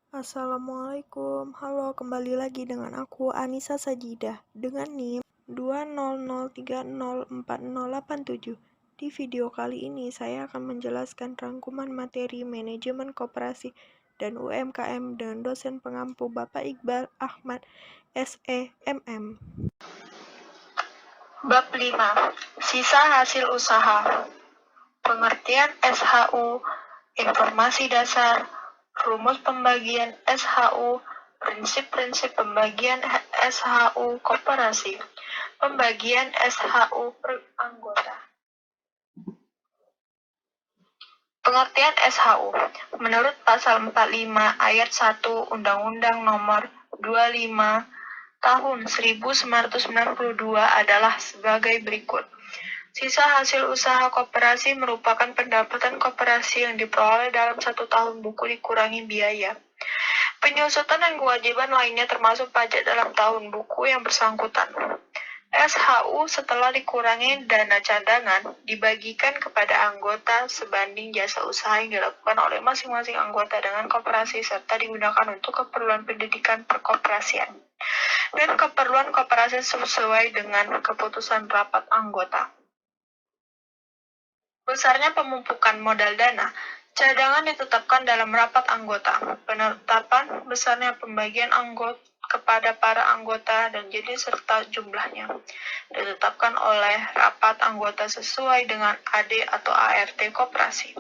Assalamualaikum, halo kembali lagi dengan aku Anissa Sajidah dengan NIM 200304087. Di video kali ini saya akan menjelaskan rangkuman materi manajemen koperasi dan UMKM dengan dosen pengampu Bapak Iqbal Ahmad SEMM. Bab 5. Sisa hasil usaha. Pengertian SHU, informasi dasar, rumus pembagian SHU, prinsip-prinsip pembagian SHU koperasi, pembagian SHU per anggota. Pengertian SHU. Menurut pasal 45 ayat 1 Undang-Undang Nomor 25 Tahun 1992 adalah sebagai berikut. Sisa hasil usaha koperasi merupakan pendapatan koperasi yang diperoleh dalam 1 tahun buku dikurangi biaya. Penyusutan dan kewajiban lainnya termasuk pajak dalam tahun buku yang bersangkutan. SHU setelah dikurangi dana cadangan dibagikan kepada anggota sebanding jasa usaha yang dilakukan oleh masing-masing anggota dengan koperasi serta digunakan untuk keperluan pendidikan perkoperasian dan keperluan koperasi sesuai dengan keputusan rapat anggota. Besarnya pemumpukan modal dana, cadangan ditetapkan dalam rapat anggota. Penetapan besarnya pembagian anggota kepada para anggota dan jenis serta jumlahnya ditetapkan oleh rapat anggota sesuai dengan AD atau ART koperasi.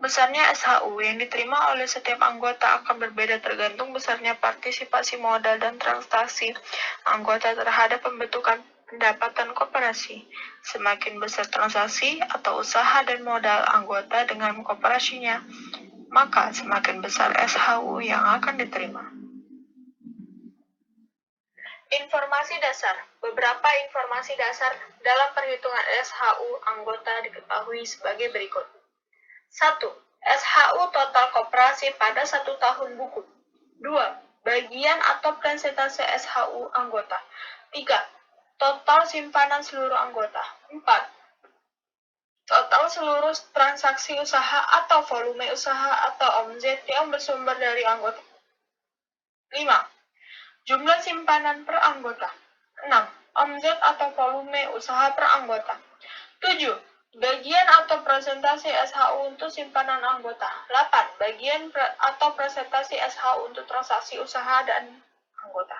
Besarnya SHU yang diterima oleh setiap anggota akan berbeda tergantung besarnya partisipasi modal dan transaksi anggota terhadap pembentukan pendapatan koperasi. Semakin besar transaksi atau usaha dan modal anggota dengan koperasinya, maka semakin besar SHU yang akan diterima. Informasi dasar. Beberapa informasi dasar dalam perhitungan SHU anggota diketahui sebagai berikut. 1. SHU total koperasi pada 1 tahun buku. 2. Bagian atau persentase SHU anggota. 3. Total simpanan seluruh anggota. 4. Total seluruh transaksi usaha atau volume usaha atau omzet yang bersumber dari anggota. 5. Jumlah simpanan per anggota. 6. Omzet atau volume usaha per anggota. 7. Bagian atau presentasi SHU untuk simpanan anggota. 8. Bagian atau presentasi SHU untuk transaksi usaha dan anggota.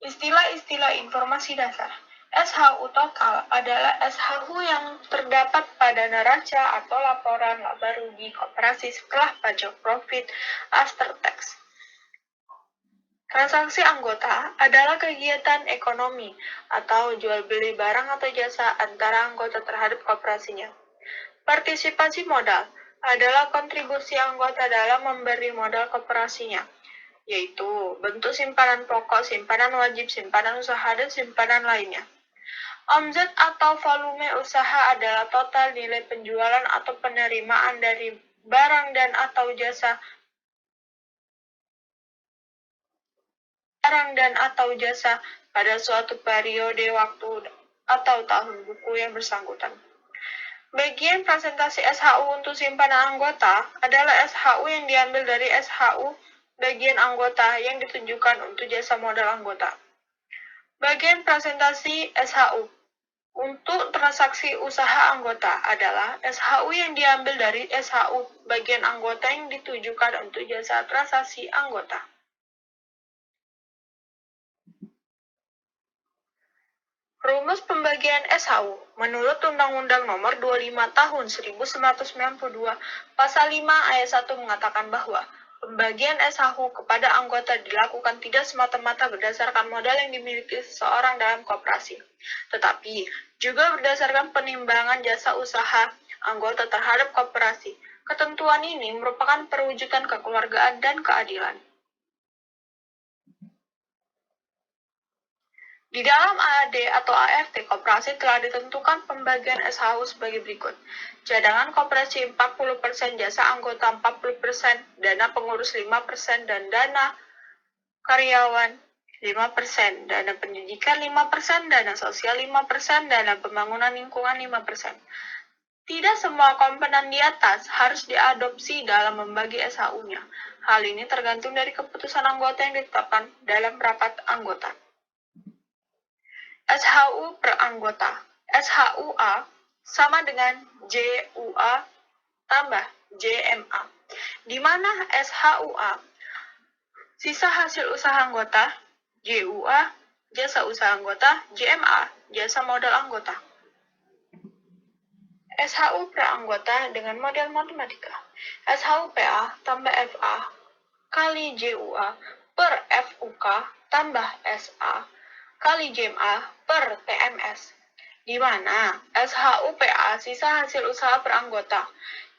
Istilah-istilah informasi dasar. SHU total adalah SHU yang terdapat pada neraca atau laporan laba rugi koperasi setelah pajak profit after tax. Transaksi anggota adalah kegiatan ekonomi atau jual beli barang atau jasa antara anggota terhadap koperasinya. Partisipasi modal adalah kontribusi anggota dalam memberi modal koperasinya, yaitu bentuk simpanan pokok, simpanan wajib, simpanan usaha, dan simpanan lainnya. Omzet atau volume usaha adalah total nilai penjualan atau penerimaan dari barang dan atau jasa pada suatu periode waktu atau tahun buku yang bersangkutan. Bagian presentasi SHU untuk simpanan anggota adalah SHU yang diambil dari SHU bagian anggota yang ditunjukkan untuk jasa modal anggota. Bagian presentasi SHU untuk transaksi usaha anggota adalah SHU yang diambil dari SHU bagian anggota yang ditujukan untuk jasa transaksi anggota. Rumus pembagian SHU menurut Undang-Undang Nomor 25 Tahun 1992 Pasal 5 Ayat 1 mengatakan bahwa pembagian SHU kepada anggota dilakukan tidak semata-mata berdasarkan modal yang dimiliki seseorang dalam koperasi, tetapi juga berdasarkan penimbangan jasa usaha anggota terhadap koperasi. Ketentuan ini merupakan perwujudan kekeluargaan dan keadilan. Di dalam AD atau ART koperasi telah ditentukan pembagian SHU sebagai berikut. Cadangan koperasi 40%, jasa anggota 40%, dana pengurus 5%, dan dana karyawan 5%, dana pendidikan 5%, dana sosial 5%, dana pembangunan lingkungan 5%. Tidak semua komponen di atas harus diadopsi dalam membagi SHU-nya. Hal ini tergantung dari keputusan anggota yang ditetapkan dalam rapat anggota. SHU per anggota. SHUA sama dengan JUA tambah JMA. Di mana SHUA sisa hasil usaha anggota, JUA jasa usaha anggota, JMA jasa modal anggota. SHU per anggota dengan model matematika. SHUPA tambah FA kali JUA per FUK tambah SA kali JMA per TMS. Di mana SHUPA sisa hasil usaha per anggota,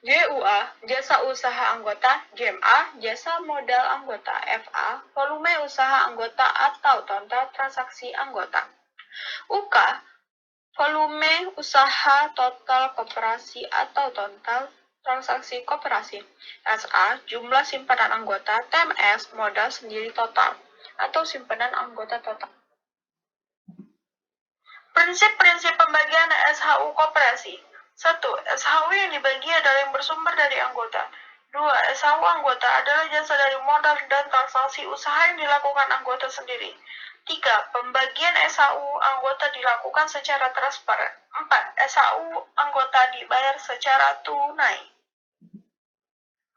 JUA jasa usaha anggota, JMA jasa modal anggota, FA volume usaha anggota atau total transaksi anggota. UK volume usaha total koperasi atau total transaksi koperasi. SA jumlah simpanan anggota, TMS modal sendiri total atau simpanan anggota total. Prinsip-prinsip pembagian SHU koperasi. 1. SHU yang dibagi adalah yang bersumber dari anggota. 2. SHU anggota adalah jasa dari modal dan transaksi usaha yang dilakukan anggota sendiri. 3. Pembagian SHU anggota dilakukan secara transparan. 4. SHU anggota dibayar secara tunai.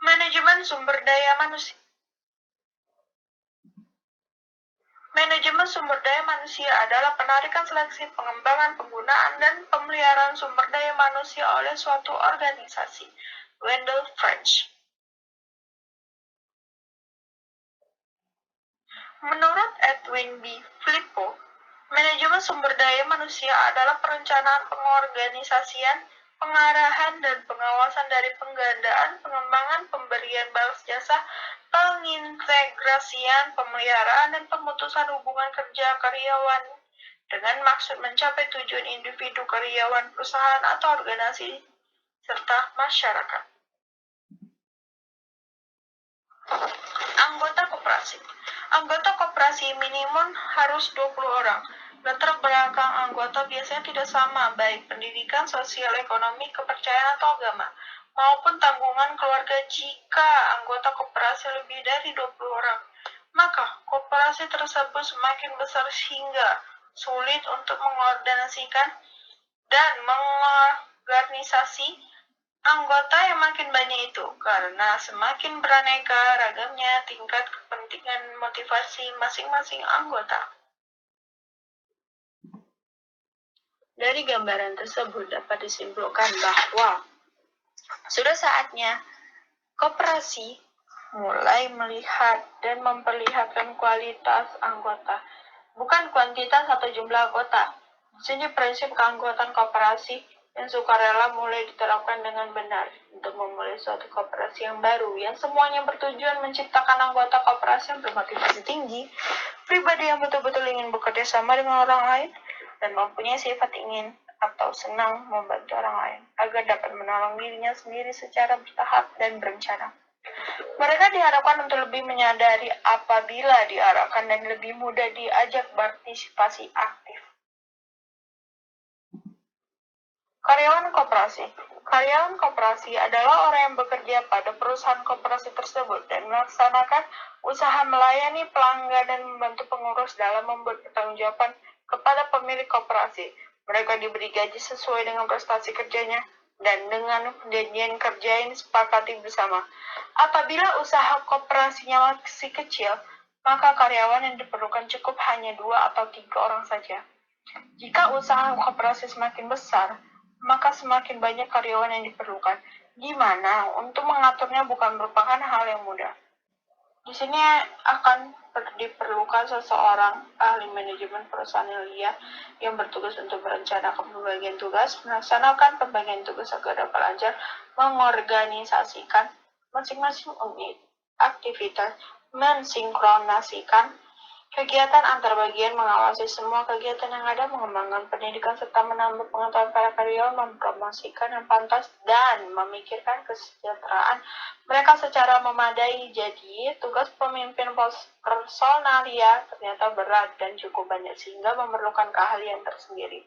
Manajemen sumber daya manusia. Manajemen sumber daya manusia adalah penarikan seleksi, pengembangan, penggunaan, dan pemeliharaan sumber daya manusia oleh suatu organisasi. Wendell French. Menurut Edwin B. Filippo, manajemen sumber daya manusia adalah perencanaan pengorganisasian, pengarahan, dan pengawasan dari penggandaan, pengembangan, pemberian balas jasa, pengintegrasian, pemeliharaan, dan pemutusan hubungan kerja karyawan dengan maksud mencapai tujuan individu, karyawan, perusahaan, atau organisasi, serta masyarakat. Anggota koperasi. Anggota koperasi minimum harus 20 orang. Latar belakang anggota biasanya tidak sama, baik pendidikan, sosial, ekonomi, kepercayaan, atau agama, maupun tanggungan keluarga. Jika anggota koperasi lebih dari 20 orang, maka koperasi tersebut semakin besar sehingga sulit untuk mengorganisasikan dan mengorganisasi anggota yang makin banyak itu, karena semakin beraneka ragamnya tingkat kepentingan motivasi masing-masing anggota. Dari gambaran tersebut dapat disimpulkan bahwa sudah saatnya koperasi mulai melihat dan memperlihatkan kualitas anggota, bukan kuantitas atau jumlah anggota. Di sini prinsip keanggotaan koperasi yang sukarela mulai diterapkan dengan benar untuk memulai suatu koperasi yang baru yang semuanya bertujuan menciptakan anggota koperasi yang bermotivasi tinggi, pribadi yang betul-betul ingin bekerja sama dengan orang lain, dan mempunyai sifat ingin atau senang membantu orang lain agar dapat menolong dirinya sendiri secara bertahap dan berencana. Mereka diharapkan untuk lebih menyadari apabila diarahkan dan lebih mudah diajak partisipasi aktif. Karyawan koperasi. Karyawan koperasi adalah orang yang bekerja pada perusahaan koperasi tersebut dan melaksanakan usaha melayani pelanggan dan membantu pengurus dalam membuat pertanggungjawaban kepada pemilik koperasi. Mereka diberi gaji sesuai dengan prestasi kerjanya dan dengan perjanjian kerja yang disepakati bersama. Apabila usaha koperasinya masih kecil, maka karyawan yang diperlukan cukup hanya 2 atau 3 orang saja. Jika usaha koperasi semakin besar, maka semakin banyak karyawan yang diperlukan, di mana untuk mengaturnya bukan merupakan hal yang mudah. Di sini akan diperlukan seseorang ahli manajemen personalia yang bertugas untuk merencanakan pembagian tugas, melaksanakan pembagian tugas agar dapat lancar mengorganisasikan masing-masing unit aktivitas, mensinkronasikan kegiatan antar bagian, mengawasi semua kegiatan yang ada, mengembangkan pendidikan, serta menambah pengetahuan para karyawan, mempromosikan yang pantas, dan memikirkan kesejahteraan mereka secara memadai. Jadi, tugas pemimpin personalia ternyata berat dan cukup banyak, sehingga memerlukan keahlian tersendiri.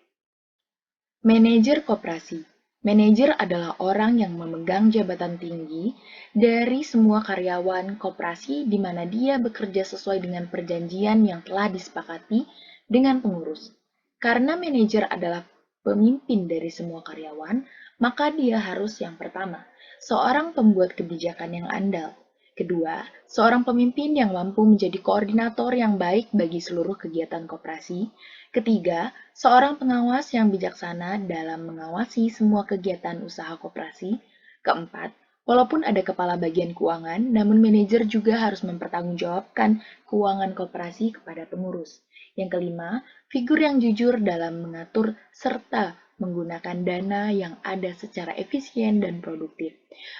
Manajer koperasi. Manajer adalah orang yang memegang jabatan tinggi dari semua karyawan koperasi di mana dia bekerja sesuai dengan perjanjian yang telah disepakati dengan pengurus. Karena manajer adalah pemimpin dari semua karyawan, maka dia harus yang pertama, seorang pembuat kebijakan yang andal. Kedua, seorang pemimpin yang mampu menjadi koordinator yang baik bagi seluruh kegiatan koperasi. Ketiga, seorang pengawas yang bijaksana dalam mengawasi semua kegiatan usaha koperasi. Keempat, walaupun ada kepala bagian keuangan, namun manajer juga harus mempertanggungjawabkan keuangan koperasi kepada pengurus. Yang kelima, figur yang jujur dalam mengatur serta menggunakan dana yang ada secara efisien dan produktif.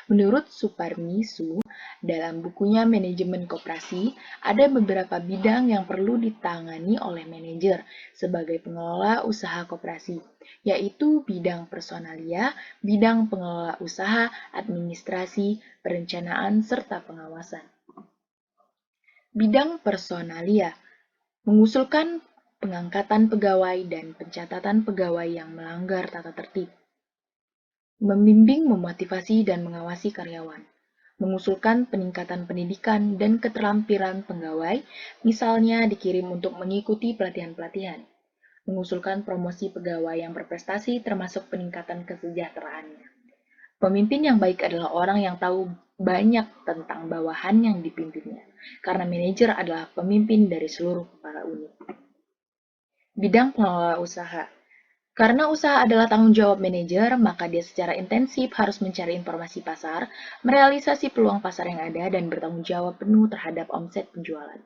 Menurut Suparmi Su, dalam bukunya Manajemen Koperasi, ada beberapa bidang yang perlu ditangani oleh manajer sebagai pengelola usaha koperasi, yaitu bidang personalia, bidang pengelola usaha, administrasi, perencanaan, serta pengawasan. Bidang personalia mengusulkan pengangkatan pegawai dan pencatatan pegawai yang melanggar tata tertib, membimbing, memotivasi, dan mengawasi karyawan, mengusulkan peningkatan pendidikan dan keterampilan pegawai, misalnya dikirim untuk mengikuti pelatihan-pelatihan, mengusulkan promosi pegawai yang berprestasi termasuk peningkatan kesejahteraannya. Pemimpin yang baik adalah orang yang tahu banyak tentang bawahan yang dipimpinnya, karena manajer adalah pemimpin dari seluruh kepala unit. Bidang pengelola usaha. Karena usaha adalah tanggung jawab manajer, maka dia secara intensif harus mencari informasi pasar, merealisasi peluang pasar yang ada, dan bertanggung jawab penuh terhadap omset penjualan.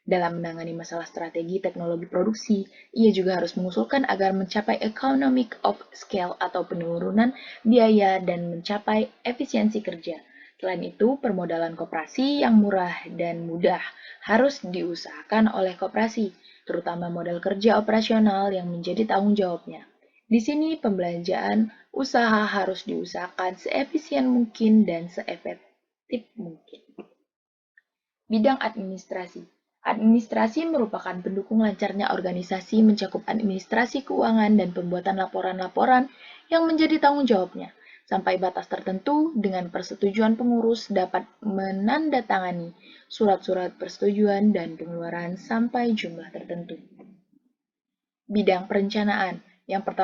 Dalam menangani masalah strategi teknologi produksi, ia juga harus mengusulkan agar mencapai economic of scale atau penurunan biaya dan mencapai efisiensi kerja. Selain itu, permodalan koperasi yang murah dan mudah harus diusahakan oleh koperasi, terutama modal kerja operasional yang menjadi tanggung jawabnya. Di sini pembelanjaan usaha harus diusahakan seefisien mungkin dan seefektif mungkin. Bidang administrasi. Administrasi merupakan pendukung lancarnya organisasi mencakup administrasi keuangan dan pembuatan laporan-laporan yang menjadi tanggung jawabnya. Sampai batas tertentu, dengan persetujuan pengurus dapat menandatangani surat-surat persetujuan dan pengeluaran sampai jumlah tertentu. Bidang perencanaan. Yang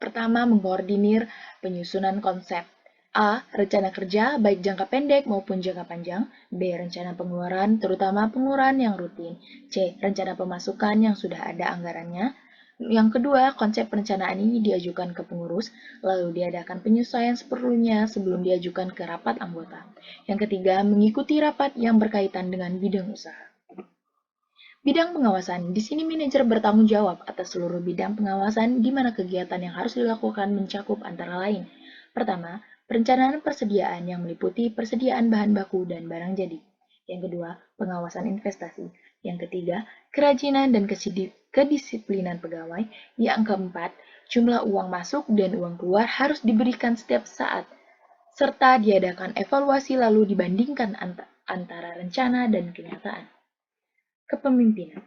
pertama mengkoordinir penyusunan konsep. A. Rencana kerja, baik jangka pendek maupun jangka panjang. B. Rencana pengeluaran, terutama pengeluaran yang rutin. C. Rencana pemasukan yang sudah ada anggarannya. Yang kedua, konsep perencanaan ini diajukan ke pengurus, lalu diadakan penyesuaian seperlunya sebelum diajukan ke rapat anggota. Yang ketiga, mengikuti rapat yang berkaitan dengan bidang usaha. Bidang pengawasan. Di sini manajer bertanggung jawab atas seluruh bidang pengawasan di mana kegiatan yang harus dilakukan mencakup antara lain. Pertama, perencanaan persediaan yang meliputi persediaan bahan baku dan barang jadi. Yang kedua, pengawasan investasi. Yang ketiga, kerajinan dan kedisiplinan pegawai. Yang keempat, jumlah uang masuk dan uang keluar harus diberikan setiap saat, serta diadakan evaluasi lalu dibandingkan antara rencana dan kenyataan. Kepemimpinan.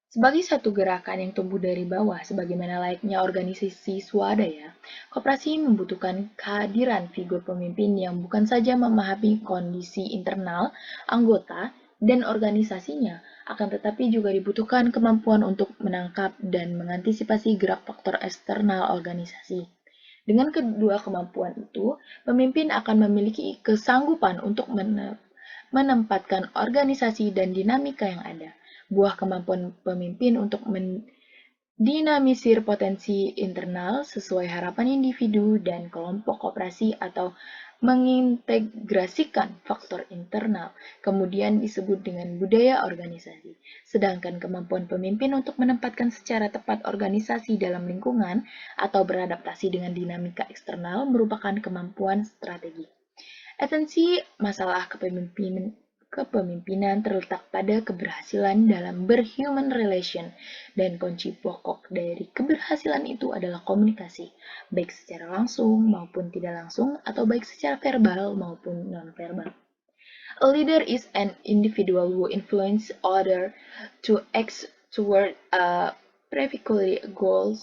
Sebagai satu gerakan yang tumbuh dari bawah, sebagaimana layaknya organisasi swadaya, koperasi membutuhkan kehadiran figur pemimpin yang bukan saja memahami kondisi internal anggota dan organisasinya, akan tetapi juga dibutuhkan kemampuan untuk menangkap dan mengantisipasi gerak faktor eksternal organisasi. Dengan kedua kemampuan itu, pemimpin akan memiliki kesanggupan untuk menempatkan organisasi dan dinamika yang ada. Buah kemampuan pemimpin untuk mendinamisir potensi internal sesuai harapan individu dan kelompok koperasi atau mengintegrasikan faktor internal, kemudian disebut dengan budaya organisasi. Sedangkan kemampuan pemimpin untuk menempatkan secara tepat organisasi dalam lingkungan atau beradaptasi dengan dinamika eksternal merupakan kemampuan strategi. Esensi masalah kepemimpinan terletak pada keberhasilan dalam berhuman relation, dan kunci pokok dari keberhasilan itu adalah komunikasi, baik secara langsung maupun tidak langsung, atau baik secara verbal maupun non-verbal. A leader is an individual who influences others to act toward a particular goal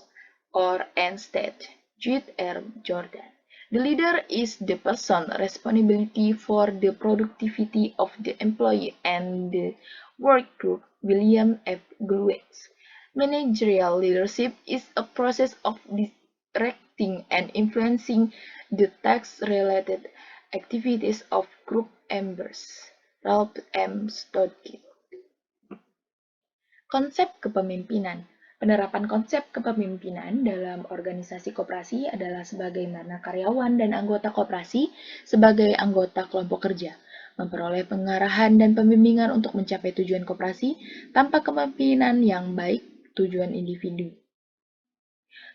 or end state. Jude R. Jordan. The leader is the person responsibility for the productivity of the employee and the work group. William F. Gluex. Managerial leadership is a process of directing and influencing the task-related activities of group members. Ralph M. Stoddard. Konsep kepemimpinan. Penerapan konsep kepemimpinan dalam organisasi koperasi adalah sebagaimana karyawan dan anggota koperasi sebagai anggota kelompok kerja memperoleh pengarahan dan pembimbingan untuk mencapai tujuan koperasi tanpa kepemimpinan yang baik tujuan individu.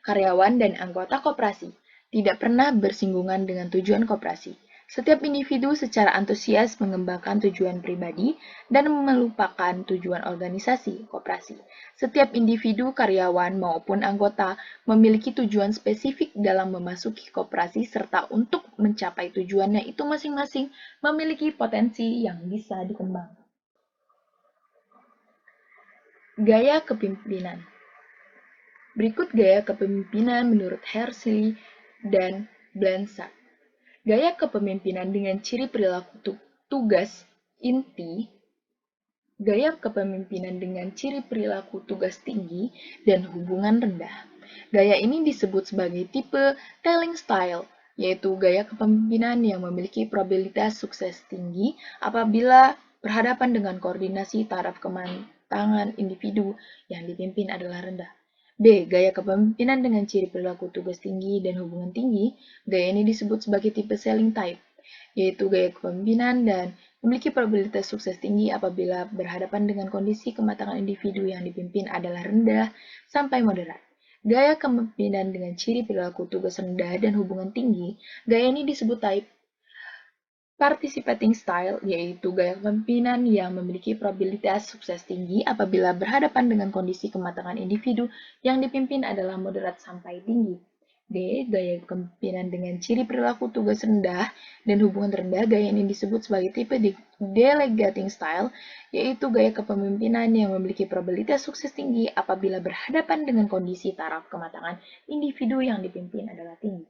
Karyawan dan anggota koperasi tidak pernah bersinggungan dengan tujuan koperasi. Setiap individu secara antusias mengembangkan tujuan pribadi dan melupakan tujuan organisasi koperasi. Setiap individu, karyawan, maupun anggota memiliki tujuan spesifik dalam memasuki koperasi serta untuk mencapai tujuannya itu masing-masing memiliki potensi yang bisa dikembangkan. Gaya kepemimpinan. Berikut gaya kepemimpinan menurut Hershey dan Blanchard. Gaya kepemimpinan dengan ciri perilaku tugas inti, gaya kepemimpinan dengan ciri perilaku tugas tinggi dan hubungan rendah. Gaya ini disebut sebagai tipe telling style, yaitu gaya kepemimpinan yang memiliki probabilitas sukses tinggi apabila berhadapan dengan koordinasi taraf kematangan individu yang dipimpin adalah rendah. B. Gaya kepemimpinan dengan ciri perilaku tugas tinggi dan hubungan tinggi. Gaya ini disebut sebagai tipe selling type, yaitu gaya kepemimpinan dan memiliki probabilitas sukses tinggi apabila berhadapan dengan kondisi kematangan individu yang dipimpin adalah rendah sampai moderat. Gaya kepemimpinan dengan ciri perilaku tugas rendah dan hubungan tinggi. Gaya ini disebut type participating style, yaitu gaya kepemimpinan yang memiliki probabilitas sukses tinggi apabila berhadapan dengan kondisi kematangan individu yang dipimpin adalah moderat sampai tinggi. D. Gaya kepemimpinan dengan ciri perilaku tugas rendah dan hubungan rendah. Gaya ini disebut sebagai tipe delegating style, yaitu gaya kepemimpinan yang memiliki probabilitas sukses tinggi apabila berhadapan dengan kondisi taraf kematangan individu yang dipimpin adalah tinggi.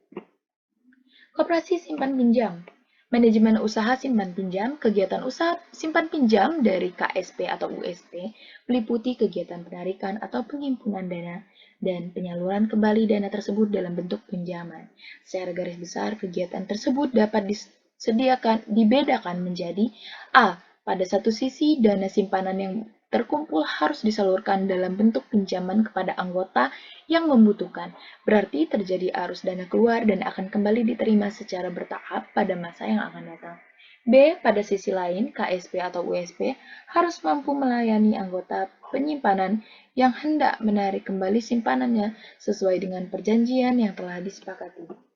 Koperasi simpan pinjam. Manajemen usaha simpan pinjam. Kegiatan usaha simpan pinjam dari KSP atau USP meliputi kegiatan penarikan atau penghimpunan dana dan penyaluran kembali dana tersebut dalam bentuk pinjaman. Secara garis besar, kegiatan tersebut dapat dibedakan menjadi A. Pada satu sisi, dana simpanan yang terkumpul harus disalurkan dalam bentuk pinjaman kepada anggota yang membutuhkan. Berarti terjadi arus dana keluar dan akan kembali diterima secara bertahap pada masa yang akan datang. B. Pada sisi lain, KSP atau USP harus mampu melayani anggota penyimpanan yang hendak menarik kembali simpanannya sesuai dengan perjanjian yang telah disepakati.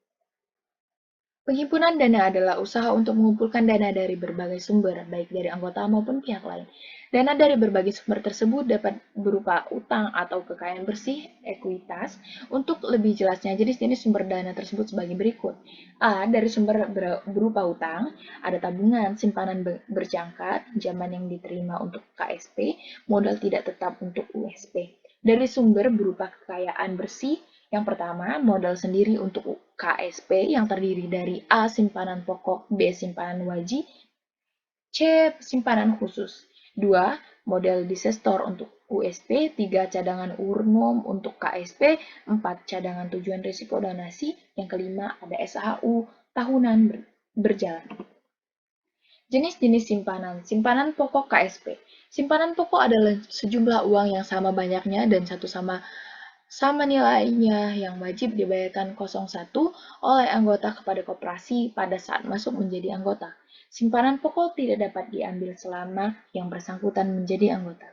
Penghimpunan dana adalah usaha untuk mengumpulkan dana dari berbagai sumber, baik dari anggota maupun pihak lain. Dana dari berbagai sumber tersebut dapat berupa utang atau kekayaan bersih, ekuitas. Untuk lebih jelasnya, jenis-jenis sumber dana tersebut sebagai berikut. A. Dari sumber berupa utang, ada tabungan, simpanan berjangka, pinjaman yang diterima untuk KSP, modal tidak tetap untuk USP. Dari sumber berupa kekayaan bersih, yang pertama, modal sendiri untuk KSP yang terdiri dari A. Simpanan pokok, B. Simpanan wajib, C. Simpanan khusus. 2. Modal disestor untuk USP, 3. Cadangan umum untuk KSP, 4. Cadangan tujuan risiko donasi, yang kelima ada SHU tahunan berjalan. Jenis-jenis simpanan. Simpanan pokok KSP. Simpanan pokok adalah sejumlah uang yang sama banyaknya dan sama nilainya yang wajib dibayarkan 01 oleh anggota kepada koperasi pada saat masuk menjadi anggota. Simpanan pokok tidak dapat diambil selama yang bersangkutan menjadi anggota.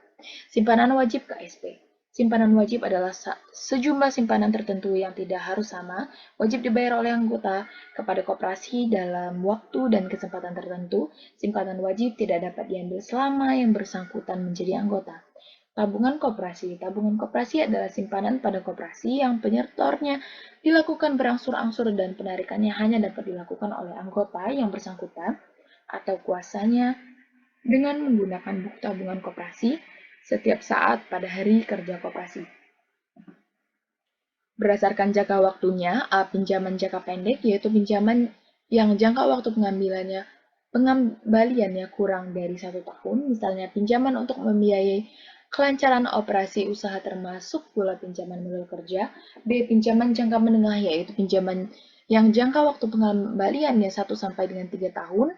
Simpanan wajib KSP. Simpanan wajib adalah sejumlah simpanan tertentu yang tidak harus sama, wajib dibayar oleh anggota kepada koperasi dalam waktu dan kesempatan tertentu. Simpanan wajib tidak dapat diambil selama yang bersangkutan menjadi anggota. Tabungan koperasi. Tabungan koperasi adalah simpanan pada koperasi yang penyetornya dilakukan berangsur-angsur dan penarikannya hanya dapat dilakukan oleh anggota yang bersangkutan atau kuasanya dengan menggunakan buku tabungan koperasi setiap saat pada hari kerja koperasi. Berdasarkan jangka waktunya, pinjaman jangka pendek yaitu pinjaman yang jangka waktu pengembaliannya kurang dari 1 tahun, misalnya pinjaman untuk membiayai kelancaran operasi usaha termasuk pula pinjaman modal kerja. B. Pinjaman jangka menengah yaitu pinjaman yang jangka waktu pengembaliannya 1 sampai dengan 3 tahun.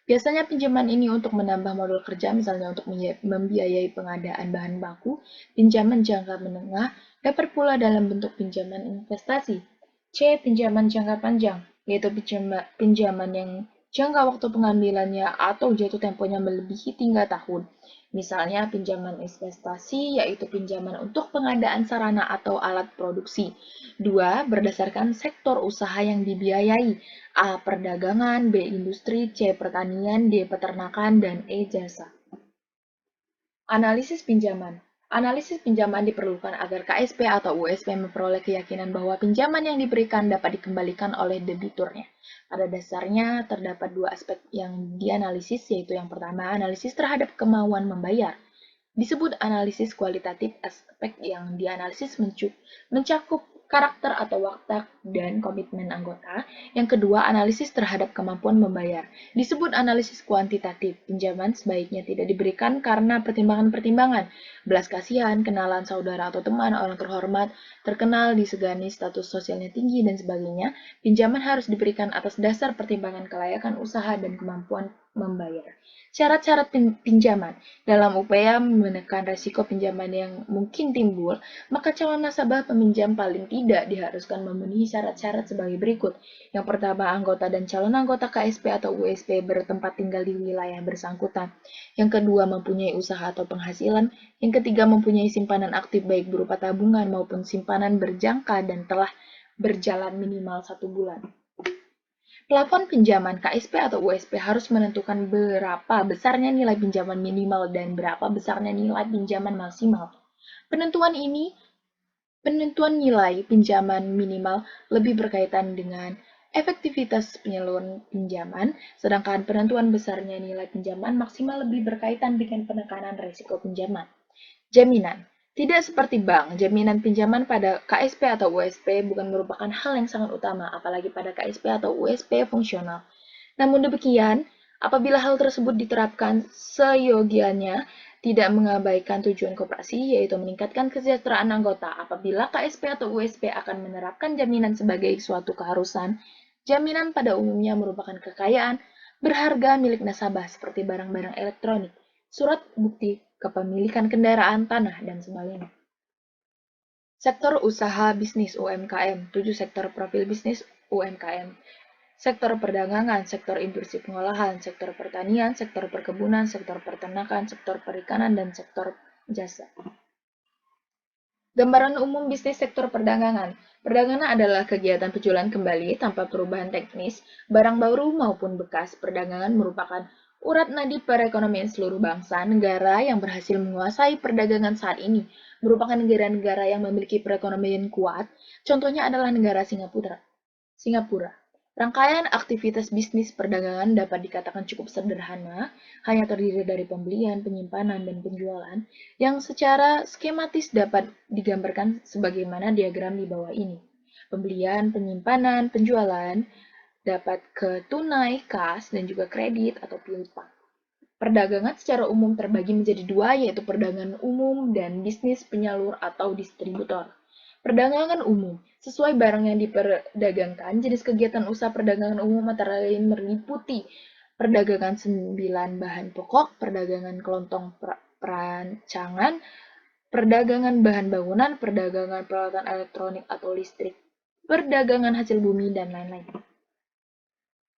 Biasanya pinjaman ini untuk menambah modal kerja, misalnya untuk membiayai pengadaan bahan baku. Pinjaman jangka menengah dapat pula dalam bentuk pinjaman investasi. C. Pinjaman jangka panjang, yaitu pinjaman yang jangka waktu pengambilannya atau jatuh temponya melebihi 3 tahun. Misalnya pinjaman investasi, yaitu pinjaman untuk pengadaan sarana atau alat produksi. 2. Berdasarkan sektor usaha yang dibiayai. A. Perdagangan, B. Industri, C. Pertanian, D. Peternakan, dan E. Jasa. Analisis pinjaman. Analisis pinjaman diperlukan agar KSP atau USP memperoleh keyakinan bahwa pinjaman yang diberikan dapat dikembalikan oleh debiturnya. Pada dasarnya, terdapat 2 aspek yang dianalisis, yaitu yang pertama, analisis terhadap kemauan membayar. Disebut analisis kualitatif. Aspek yang dianalisis mencakup karakter atau watak dan komitmen anggota. Yang kedua, analisis terhadap kemampuan membayar. Disebut analisis kuantitatif. Pinjaman sebaiknya tidak diberikan karena pertimbangan-pertimbangan, belas kasihan, kenalan saudara atau teman, orang terhormat, terkenal, disegani, status sosialnya tinggi, dan sebagainya. Pinjaman harus diberikan atas dasar pertimbangan kelayakan usaha dan kemampuan membayar. Syarat-syarat pinjaman. Dalam upaya menekan risiko pinjaman yang mungkin timbul, maka calon nasabah peminjam paling tidak diharuskan memenuhi syarat-syarat sebagai berikut. Yang pertama, anggota dan calon anggota KSP atau USP bertempat tinggal di wilayah bersangkutan. Yang kedua, mempunyai usaha atau penghasilan. Yang ketiga, mempunyai simpanan aktif baik berupa tabungan maupun simpanan berjangka dan telah berjalan minimal 1 bulan. Plafon pinjaman KSP atau USP harus menentukan berapa besarnya nilai pinjaman minimal dan berapa besarnya nilai pinjaman maksimal. Penentuan nilai pinjaman minimal lebih berkaitan dengan efektivitas penyaluran pinjaman, sedangkan penentuan besarnya nilai pinjaman maksimal lebih berkaitan dengan penekanan risiko pinjaman. Jaminan. Tidak seperti bank, jaminan pinjaman pada KSP atau USP bukan merupakan hal yang sangat utama, apalagi pada KSP atau USP fungsional. Namun demikian, apabila hal tersebut diterapkan seyogianya, tidak mengabaikan tujuan koperasi, yaitu meningkatkan kesejahteraan anggota. Apabila KSP atau USP akan menerapkan jaminan sebagai suatu keharusan, jaminan pada umumnya merupakan kekayaan berharga milik nasabah seperti barang-barang elektronik, surat bukti kepemilikan kendaraan, tanah, dan sebagainya. Sektor usaha bisnis UMKM, 7 sektor profil bisnis UMKM. Sektor perdagangan, sektor industri pengolahan, sektor pertanian, sektor perkebunan, sektor peternakan, sektor perikanan, dan sektor jasa. Gambaran umum bisnis sektor perdagangan. Perdagangan adalah kegiatan penjualan kembali tanpa perubahan teknis, barang baru maupun bekas. Perdagangan merupakan urat nadi perekonomian seluruh bangsa. Negara yang berhasil menguasai perdagangan saat ini merupakan negara-negara yang memiliki perekonomian kuat. Contohnya adalah negara Singapura. Rangkaian aktivitas bisnis perdagangan dapat dikatakan cukup sederhana, hanya terdiri dari pembelian, penyimpanan, dan penjualan, yang secara skematis dapat digambarkan sebagaimana diagram di bawah ini. Pembelian, penyimpanan, penjualan dapat ke tunai, kas, dan juga kredit atau piutang. Perdagangan secara umum terbagi menjadi 2, yaitu perdagangan umum dan bisnis penyalur atau distributor. Perdagangan umum, sesuai barang yang diperdagangkan, jenis kegiatan usaha perdagangan umum antara lain meliputi perdagangan 9 bahan pokok, perdagangan kelontong perancangan, perdagangan bahan bangunan, perdagangan peralatan elektronik atau listrik, perdagangan hasil bumi, dan lain-lain.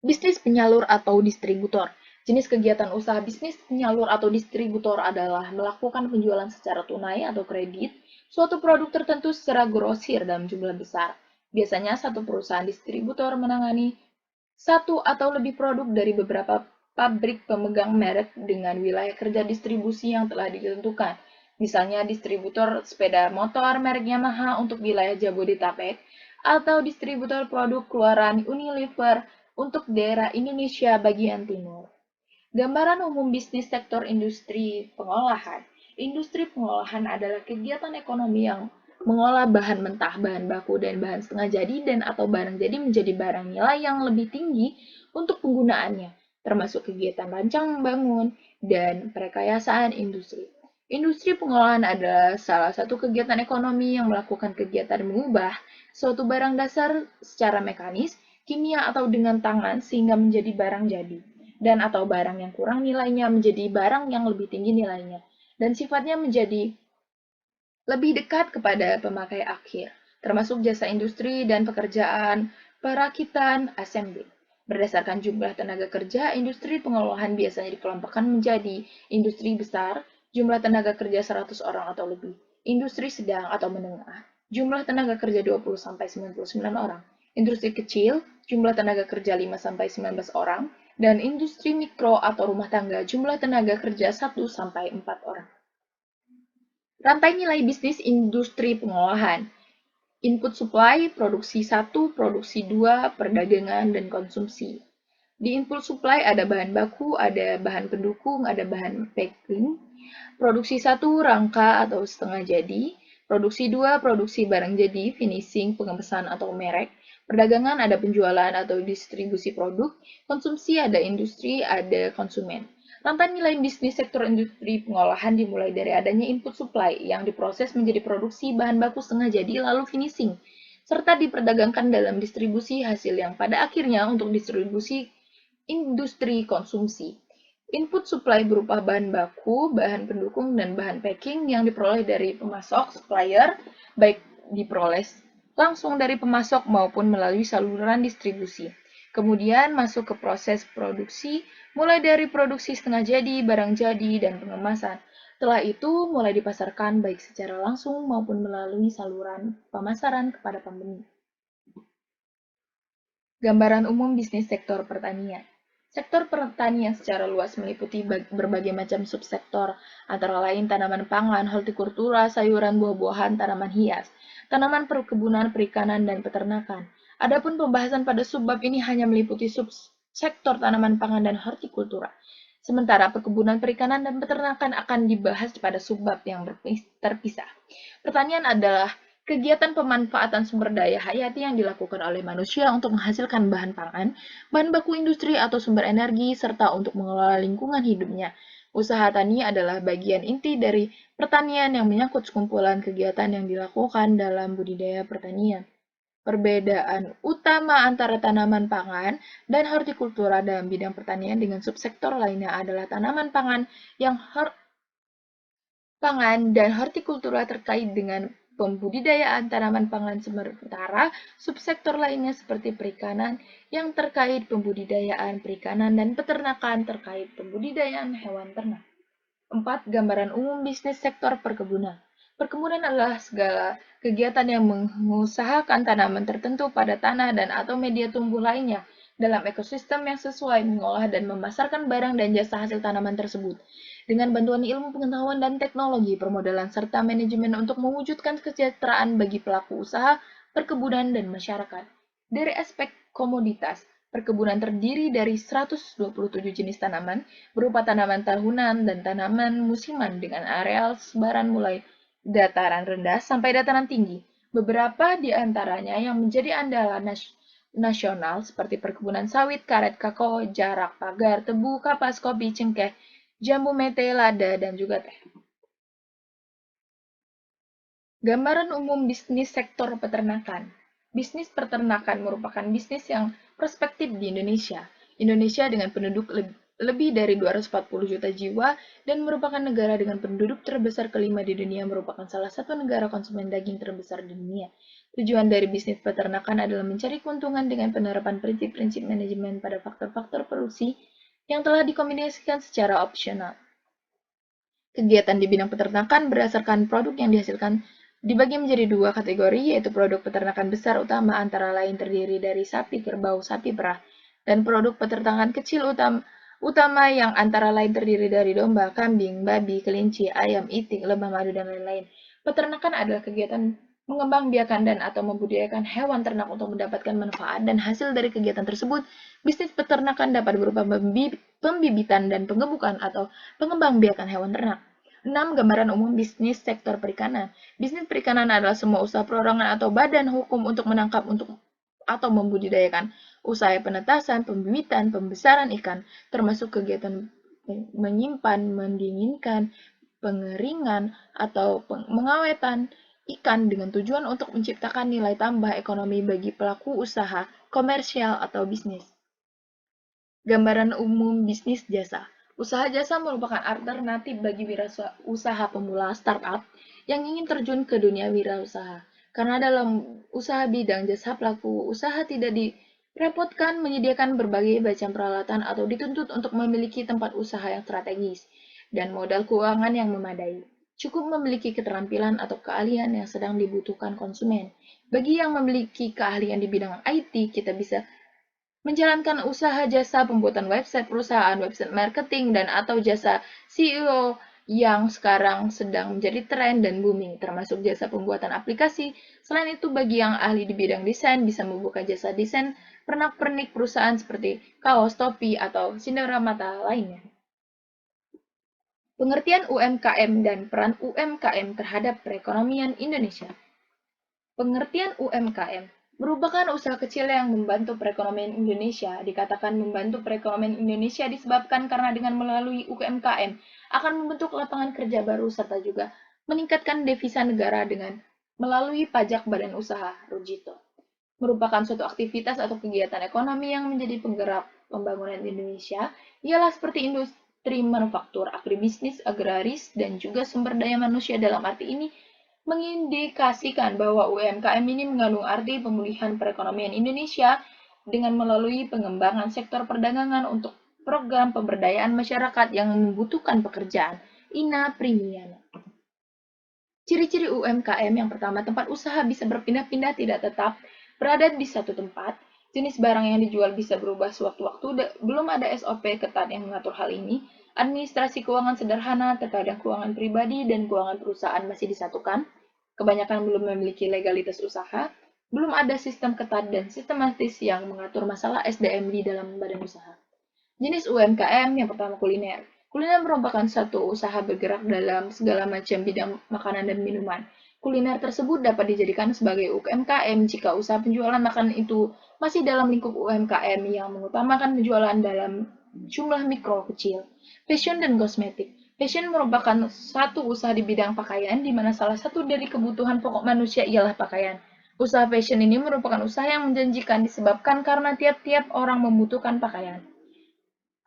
Bisnis penyalur atau distributor. Jenis kegiatan usaha bisnis penyalur atau distributor adalah melakukan penjualan secara tunai atau kredit suatu produk tertentu secara grosir dalam jumlah besar. Biasanya satu perusahaan distributor menangani satu atau lebih produk dari beberapa pabrik pemegang merek dengan wilayah kerja distribusi yang telah ditentukan. Misalnya distributor sepeda motor merek Yamaha untuk wilayah Jabodetabek atau distributor produk keluaran Unilever untuk daerah Indonesia bagian timur. Gambaran umum bisnis sektor industri pengolahan. Industri pengolahan adalah kegiatan ekonomi yang mengolah bahan mentah, bahan baku, dan bahan setengah jadi dan atau barang jadi menjadi barang nilai yang lebih tinggi untuk penggunaannya, termasuk kegiatan rancang bangun dan perekayasaan industri. Industri pengolahan adalah salah satu kegiatan ekonomi yang melakukan kegiatan mengubah suatu barang dasar secara mekanis, kimia, atau dengan tangan sehingga menjadi barang jadi, dan atau barang yang kurang nilainya menjadi barang yang lebih tinggi nilainya, dan sifatnya menjadi lebih dekat kepada pemakai akhir, termasuk jasa industri dan pekerjaan perakitan assembly. Berdasarkan jumlah tenaga kerja, industri pengolahan biasanya dikelompokkan menjadi industri besar, jumlah tenaga kerja 100 orang atau lebih, industri sedang atau menengah, jumlah tenaga kerja 20-99 orang, industri kecil, jumlah tenaga kerja 5-19 orang, dan industri mikro atau rumah tangga, jumlah tenaga kerja 1-4 orang. Rantai nilai bisnis industri pengolahan. Input supply, produksi 1, produksi 2, perdagangan, dan konsumsi. Di input supply ada bahan baku, ada bahan pendukung, ada bahan packing. Produksi 1, rangka atau setengah jadi. Produksi 2, produksi barang jadi, finishing, pengemesan atau merek. Perdagangan ada penjualan atau distribusi produk. Konsumsi ada industri, ada konsumen. Rantai nilai bisnis sektor industri pengolahan dimulai dari adanya input supply yang diproses menjadi produksi bahan baku setengah jadi lalu finishing, serta diperdagangkan dalam distribusi hasil yang pada akhirnya untuk distribusi industri konsumsi. Input supply berupa bahan baku, bahan pendukung, dan bahan packing yang diperoleh dari pemasok, supplier, baik diperoleh langsung dari pemasok maupun melalui saluran distribusi. Kemudian masuk ke proses produksi, mulai dari produksi setengah jadi, barang jadi, dan pengemasan. Setelah itu mulai dipasarkan baik secara langsung maupun melalui saluran pemasaran kepada pembeli. Gambaran umum bisnis sektor pertanian. Sektor pertanian secara luas meliputi berbagai macam subsektor, antara lain tanaman pangan, hortikultura, sayuran, buah-buahan, tanaman hias, tanaman perkebunan, perikanan, dan peternakan. Adapun pembahasan pada subbab ini hanya meliputi subsektor tanaman pangan dan hortikultura. Sementara perkebunan, perikanan, dan peternakan akan dibahas pada subbab yang terpisah. Pertanian adalah kegiatan pemanfaatan sumber daya hayati yang dilakukan oleh manusia untuk menghasilkan bahan pangan, bahan baku industri atau sumber energi, serta untuk mengelola lingkungan hidupnya. Usaha tani adalah bagian inti dari pertanian yang menyangkut sekumpulan kegiatan yang dilakukan dalam budidaya pertanian. Perbedaan utama antara tanaman pangan dan hortikultura dalam bidang pertanian dengan subsektor lainnya adalah tanaman pangan dan hortikultura terkait dengan pembudidayaan tanaman pangan, sementara subsektor lainnya seperti perikanan yang terkait pembudidayaan perikanan dan peternakan terkait pembudidayaan hewan ternak. 4. Gambaran umum bisnis sektor perkebunan. Perkebunan adalah segala kegiatan yang mengusahakan tanaman tertentu pada tanah dan atau media tumbuh lainnya dalam ekosistem yang sesuai mengolah dan memasarkan barang dan jasa hasil tanaman tersebut dengan bantuan ilmu pengetahuan dan teknologi permodalan serta manajemen untuk mewujudkan kesejahteraan bagi pelaku usaha perkebunan dan masyarakat. Dari aspek komoditas, perkebunan terdiri dari 127 jenis tanaman berupa tanaman tahunan dan tanaman musiman dengan areal sebaran mulai dataran rendah sampai dataran tinggi. Beberapa di antaranya yang menjadi andalan nasional seperti perkebunan sawit, karet, kakao, jarak, pagar, tebu, kapas, kopi, cengkeh, jambu mete, lada, dan juga teh. Gambaran umum bisnis sektor peternakan. Bisnis peternakan merupakan bisnis yang prospektif di Indonesia. Indonesia dengan penduduk lebih dari 240 juta jiwa dan merupakan negara dengan penduduk terbesar kelima di dunia, merupakan salah satu negara konsumen daging terbesar di dunia. Tujuan dari bisnis peternakan adalah mencari keuntungan dengan penerapan prinsip-prinsip manajemen pada faktor-faktor produksi yang telah dikombinasikan secara opsional. Kegiatan di bidang peternakan berdasarkan produk yang dihasilkan dibagi menjadi dua kategori, yaitu produk peternakan besar utama antara lain terdiri dari sapi, kerbau, sapi perah, dan produk peternakan kecil utama yang antara lain terdiri dari domba, kambing, babi, kelinci, ayam, itik, lebah madu, dan lain-lain. Peternakan adalah kegiatan mengembangbiakan dan atau membudidayakan hewan ternak untuk mendapatkan manfaat dan hasil dari kegiatan tersebut. Bisnis peternakan dapat berupa pembibitan dan pengemukan atau pengembangbiakan hewan ternak. 6. Gambaran umum bisnis sektor perikanan. Bisnis perikanan adalah semua usaha perorangan atau badan hukum untuk menangkap atau membudidayakan, usaha penetasan, pembibitan, pembesaran ikan, termasuk kegiatan menyimpan, mendinginkan, pengeringan, atau mengawetan ikan dengan tujuan untuk menciptakan nilai tambah ekonomi bagi pelaku usaha, komersial, atau bisnis. Gambaran umum bisnis jasa. Usaha jasa merupakan alternatif bagi wirausaha pemula startup yang ingin terjun ke dunia wirausaha. Karena dalam usaha bidang jasa pelaku usaha tidak direpotkan menyediakan berbagai macam peralatan atau dituntut untuk memiliki tempat usaha yang strategis dan modal keuangan yang memadai. Cukup memiliki keterampilan atau keahlian yang sedang dibutuhkan konsumen. Bagi yang memiliki keahlian di bidang IT, kita bisa menjalankan usaha jasa pembuatan website perusahaan, website marketing, dan atau jasa CEO yang sekarang sedang menjadi tren dan booming, termasuk jasa pembuatan aplikasi. Selain itu, bagi yang ahli di bidang desain, bisa membuka jasa desain pernak-pernik perusahaan seperti kaos, topi, atau sinar mata lainnya. Pengertian UMKM dan peran UMKM terhadap perekonomian Indonesia. Pengertian UMKM merupakan usaha kecil yang membantu perekonomian Indonesia. Dikatakan membantu perekonomian Indonesia disebabkan karena dengan melalui UMKM akan membentuk lapangan kerja baru serta juga meningkatkan devisa negara dengan melalui pajak badan usaha Rujito. Merupakan suatu aktivitas atau kegiatan ekonomi yang menjadi penggerak pembangunan Indonesia, ialah seperti industri manufaktur, agribisnis, agraris, dan juga sumber daya manusia. Dalam arti ini mengindikasikan bahwa UMKM ini mengandung arti pemulihan perekonomian Indonesia dengan melalui pengembangan sektor perdagangan untuk program pemberdayaan masyarakat yang membutuhkan pekerjaan. Ina Primiana. Ciri-ciri UMKM yang pertama, tempat usaha bisa berpindah-pindah tidak tetap berada di satu tempat. Jenis barang yang dijual bisa berubah sewaktu-waktu. Belum ada SOP ketat yang mengatur hal ini. Administrasi keuangan sederhana, terkadang keuangan pribadi dan keuangan perusahaan masih disatukan. Kebanyakan belum memiliki legalitas usaha. Belum ada sistem ketat dan sistematis yang mengatur masalah SDM di dalam badan usaha. Jenis UMKM yang pertama kuliner. Kuliner merupakan satu usaha bergerak dalam segala macam bidang makanan dan minuman. Kuliner tersebut dapat dijadikan sebagai UMKM jika usaha penjualan makanan itu masih dalam lingkup UMKM yang mengutamakan penjualan dalam jumlah mikro kecil. Fashion dan kosmetik. Fashion merupakan satu usaha di bidang pakaian di mana salah satu dari kebutuhan pokok manusia ialah pakaian. Usaha fashion ini merupakan usaha yang menjanjikan disebabkan karena tiap-tiap orang membutuhkan pakaian.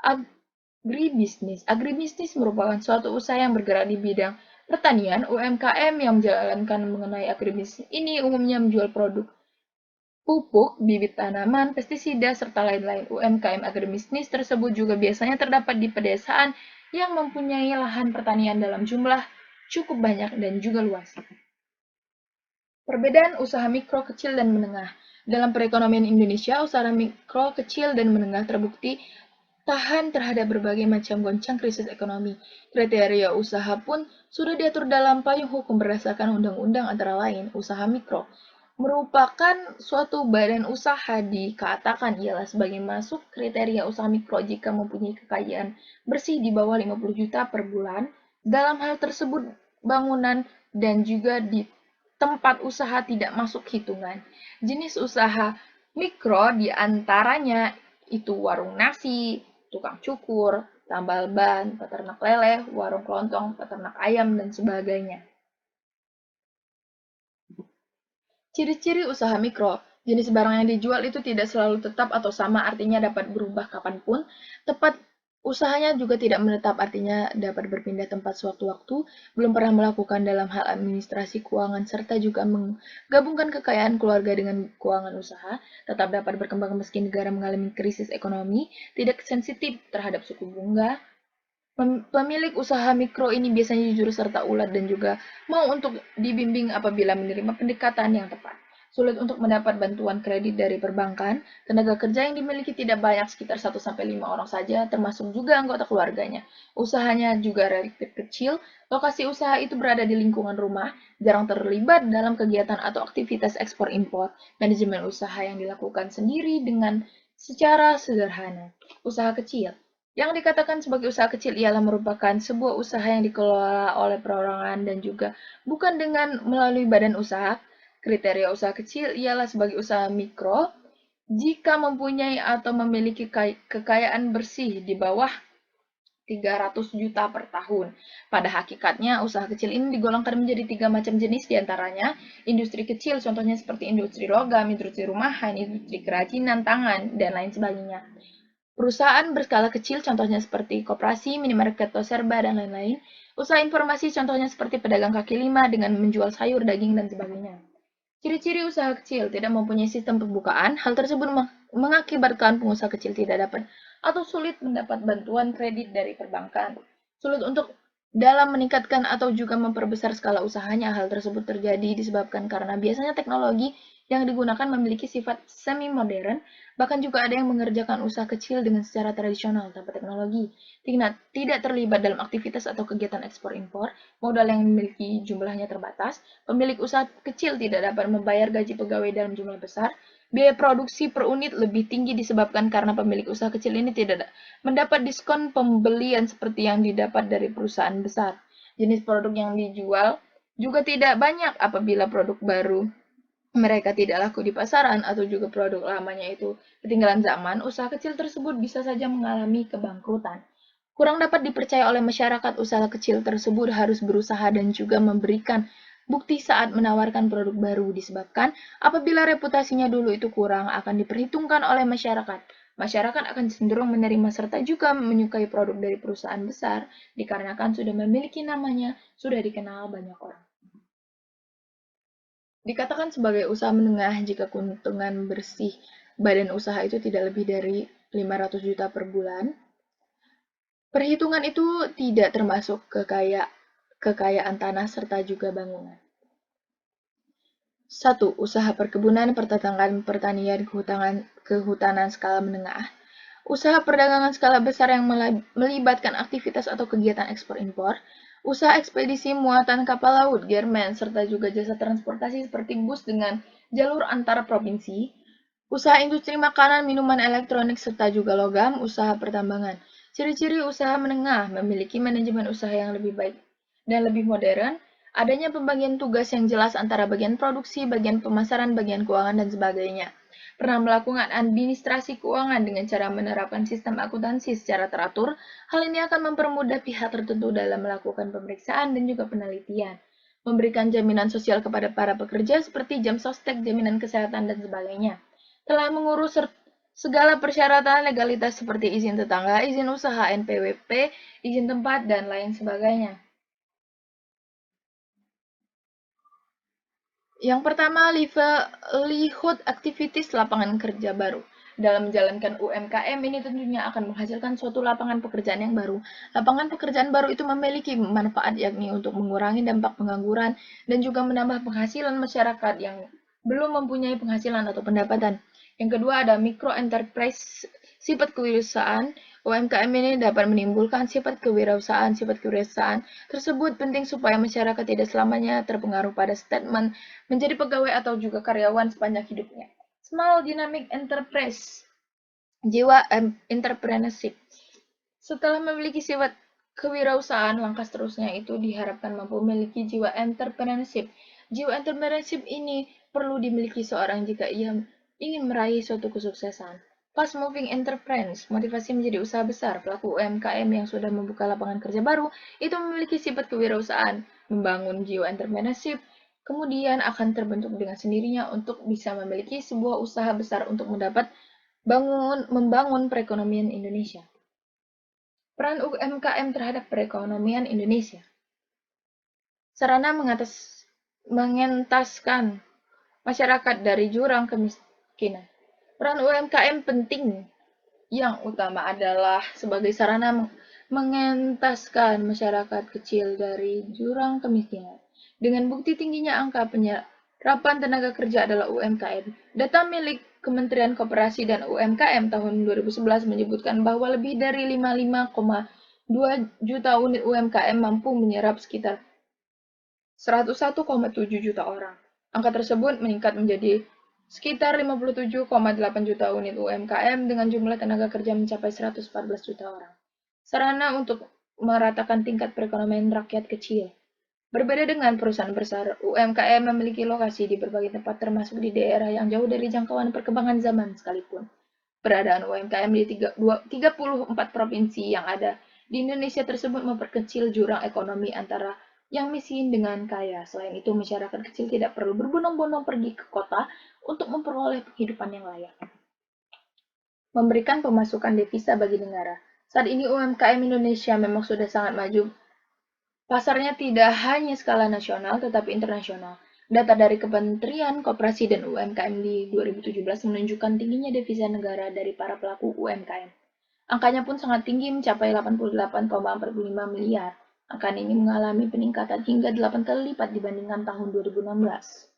Agribisnis. Agribisnis merupakan suatu usaha yang bergerak di bidang pertanian. UMKM yang menjalankan mengenai agribisnis ini umumnya menjual produk pupuk, bibit tanaman, pestisida, serta lain-lain. UMKM agribisnis tersebut juga biasanya terdapat di pedesaan yang mempunyai lahan pertanian dalam jumlah cukup banyak dan juga luas. Perbedaan usaha mikro, kecil, dan menengah. Dalam perekonomian Indonesia, usaha mikro, kecil, dan menengah terbukti tahan terhadap berbagai macam goncang krisis ekonomi. Kriteria usaha pun sudah diatur dalam payung hukum berdasarkan undang-undang antara lain. Usaha mikro merupakan suatu badan usaha dikatakan ialah sebagai masuk kriteria usaha mikro jika mempunyai kekayaan bersih di bawah 50 juta per bulan. Dalam hal tersebut, bangunan dan juga di tempat usaha tidak masuk hitungan. Jenis usaha mikro diantaranya itu warung nasi, tukang cukur, tambal ban, peternak lele, warung kelontong, peternak ayam, dan sebagainya. Ciri-ciri usaha mikro. Jenis barang yang dijual itu tidak selalu tetap atau sama, artinya dapat berubah kapanpun. Tepat usahanya juga tidak menetap, artinya dapat berpindah tempat sewaktu-waktu, belum pernah melakukan dalam hal administrasi keuangan, serta juga menggabungkan kekayaan keluarga dengan keuangan usaha, tetap dapat berkembang meski negara mengalami krisis ekonomi, tidak sensitif terhadap suku bunga. Pemilik usaha mikro ini biasanya jujur serta ulat dan juga mau untuk dibimbing apabila menerima pendekatan yang tepat. Sulit untuk mendapat bantuan kredit dari perbankan, tenaga kerja yang dimiliki tidak banyak, sekitar 1-5 orang saja, termasuk juga anggota keluarganya. Usahanya juga relatif kecil, lokasi usaha itu berada di lingkungan rumah, jarang terlibat dalam kegiatan atau aktivitas ekspor-impor, manajemen usaha yang dilakukan sendiri dengan secara sederhana. Usaha kecil. Yang dikatakan sebagai usaha kecil ialah merupakan sebuah usaha yang dikelola oleh perorangan dan juga bukan dengan melalui badan usaha. Kriteria usaha kecil ialah sebagai usaha mikro jika mempunyai atau memiliki kekayaan bersih di bawah 300 juta per tahun. Pada hakikatnya, usaha kecil ini digolongkan menjadi 3 macam jenis diantaranya, industri kecil, contohnya seperti industri logam, industri rumahan, industri kerajinan tangan, dan lain sebagainya. Perusahaan berskala kecil, contohnya seperti koperasi, minimarket, toko serba, dan lain-lain. Usaha informasi, contohnya seperti pedagang kaki lima dengan menjual sayur, daging, dan sebagainya. Ciri-ciri usaha kecil tidak mempunyai sistem pembukaan, hal tersebut mengakibatkan pengusaha kecil tidak dapat atau sulit mendapat bantuan kredit dari perbankan. Sulit untuk dalam meningkatkan atau juga memperbesar skala usahanya, hal tersebut terjadi disebabkan karena biasanya teknologi yang digunakan memiliki sifat semi-modern, bahkan juga ada yang mengerjakan usaha kecil dengan secara tradisional tanpa teknologi, tidak terlibat dalam aktivitas atau kegiatan ekspor-impor, modal yang memiliki jumlahnya terbatas, pemilik usaha kecil tidak dapat membayar gaji pegawai dalam jumlah besar, biaya produksi per unit lebih tinggi disebabkan karena pemilik usaha kecil ini tidak mendapat diskon pembelian seperti yang didapat dari perusahaan besar. Jenis produk yang dijual juga tidak banyak apabila produk baru mereka tidak laku di pasaran atau juga produk lamanya itu ketinggalan zaman, usaha kecil tersebut bisa saja mengalami kebangkrutan. Kurang dapat dipercaya oleh masyarakat, usaha kecil tersebut harus berusaha dan juga memberikan bukti saat menawarkan produk baru disebabkan apabila reputasinya dulu itu kurang akan diperhitungkan oleh masyarakat. Masyarakat akan cenderung menerima serta juga menyukai produk dari perusahaan besar dikarenakan sudah memiliki namanya, sudah dikenal banyak orang. Dikatakan sebagai usaha menengah jika keuntungan bersih badan usaha itu tidak lebih dari 500 juta per bulan. Perhitungan itu tidak termasuk kekayaan tanah serta juga bangunan. 1. Usaha perkebunan, pertanian, pertanian, kehutanan skala menengah. Usaha perdagangan skala besar yang melibatkan aktivitas atau kegiatan ekspor-impor. Usaha ekspedisi muatan kapal laut, garmen, serta juga jasa transportasi seperti bus dengan jalur antar provinsi. Usaha industri makanan, minuman elektronik, serta juga logam, usaha pertambangan. Ciri-ciri usaha menengah memiliki manajemen usaha yang lebih baik dan lebih modern, adanya pembagian tugas yang jelas antara bagian produksi, bagian pemasaran, bagian keuangan, dan sebagainya. Pernah melakukan administrasi keuangan dengan cara menerapkan sistem akuntansi secara teratur, hal ini akan mempermudah pihak tertentu dalam melakukan pemeriksaan dan juga penelitian. Memberikan jaminan sosial kepada para pekerja seperti jam sostek, jaminan kesehatan, dan sebagainya. Telah mengurus segala persyaratan legalitas seperti izin tetangga, izin usaha, NPWP, izin tempat, dan lain sebagainya. Yang pertama, livelihood activities, lapangan kerja baru. Dalam menjalankan UMKM ini tentunya akan menghasilkan suatu lapangan pekerjaan yang baru. Lapangan pekerjaan baru itu memiliki manfaat yakni untuk mengurangi dampak pengangguran dan juga menambah penghasilan masyarakat yang belum mempunyai penghasilan atau pendapatan. Yang kedua ada micro enterprise, sifat kewirausahaan. UMKM ini dapat menimbulkan sifat kewirausahaan. Sifat kewirausahaan tersebut penting supaya masyarakat tidak selamanya terpengaruh pada statement menjadi pegawai atau juga karyawan sepanjang hidupnya. Small dynamic enterprise, jiwa entrepreneurship. Setelah memiliki sifat kewirausahaan, langkah seterusnya itu diharapkan mampu memiliki jiwa entrepreneurship. Jiwa entrepreneurship ini perlu dimiliki seorang jika ia ingin meraih suatu kesuksesan. Fast moving enterprise, motivasi menjadi usaha besar. Pelaku UMKM yang sudah membuka lapangan kerja baru itu memiliki sifat kewirausahaan, membangun jiwa entrepreneurship, kemudian akan terbentuk dengan sendirinya untuk bisa memiliki sebuah usaha besar untuk membangun perekonomian Indonesia. Peran UMKM terhadap perekonomian Indonesia. Sarana mengentaskan masyarakat dari jurang kemiskinan. Peran UMKM penting yang utama adalah sebagai sarana mengentaskan masyarakat kecil dari jurang kemiskinan. Dengan bukti tingginya angka penyerapan tenaga kerja adalah UMKM. Data milik Kementerian Koperasi dan UMKM tahun 2011 menyebutkan bahwa lebih dari 55,2 juta unit UMKM mampu menyerap sekitar 101,7 juta orang. Angka tersebut meningkat menjadi sekitar 57,8 juta unit UMKM dengan jumlah tenaga kerja mencapai 114 juta orang. sarana untuk meratakan tingkat perekonomian rakyat kecil. Berbeda dengan perusahaan besar, UMKM memiliki lokasi di berbagai tempat termasuk di daerah yang jauh dari jangkauan perkembangan zaman sekalipun. Keberadaan UMKM di 34 provinsi yang ada di Indonesia tersebut memperkecil jurang ekonomi antara yang miskin dengan kaya. Selain itu, masyarakat kecil tidak perlu berbondong-bondong pergi ke kota untuk memperoleh penghidupan yang layak. Memberikan pemasukan devisa bagi negara. Saat ini UMKM Indonesia memang sudah sangat maju. Pasarnya tidak hanya skala nasional tetapi internasional. Data dari Kementerian Koperasi dan UMKM di 2017 menunjukkan tingginya devisa negara dari para pelaku UMKM. Angkanya pun sangat tinggi, mencapai 88,45 miliar. Angka ini mengalami peningkatan hingga 8 kali lipat dibandingkan tahun 2016.